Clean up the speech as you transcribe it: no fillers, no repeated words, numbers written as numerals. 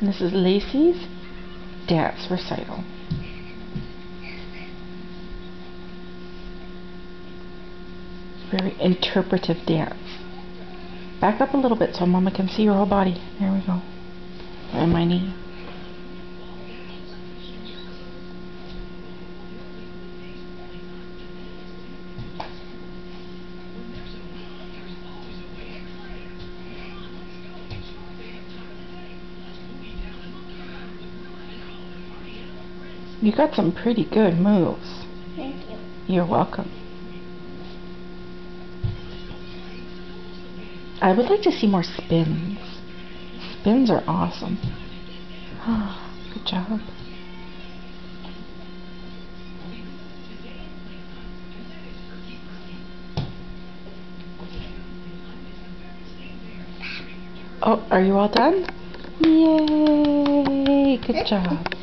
And this is Lacey's dance recital. Very interpretive dance. Back up a little bit so Mama can see your whole body. There we go. And my knee. You got some pretty good moves. Thank you. You're welcome. I would like to see more spins. Spins are awesome. Good job. Oh, are you all done? Yay! Good job.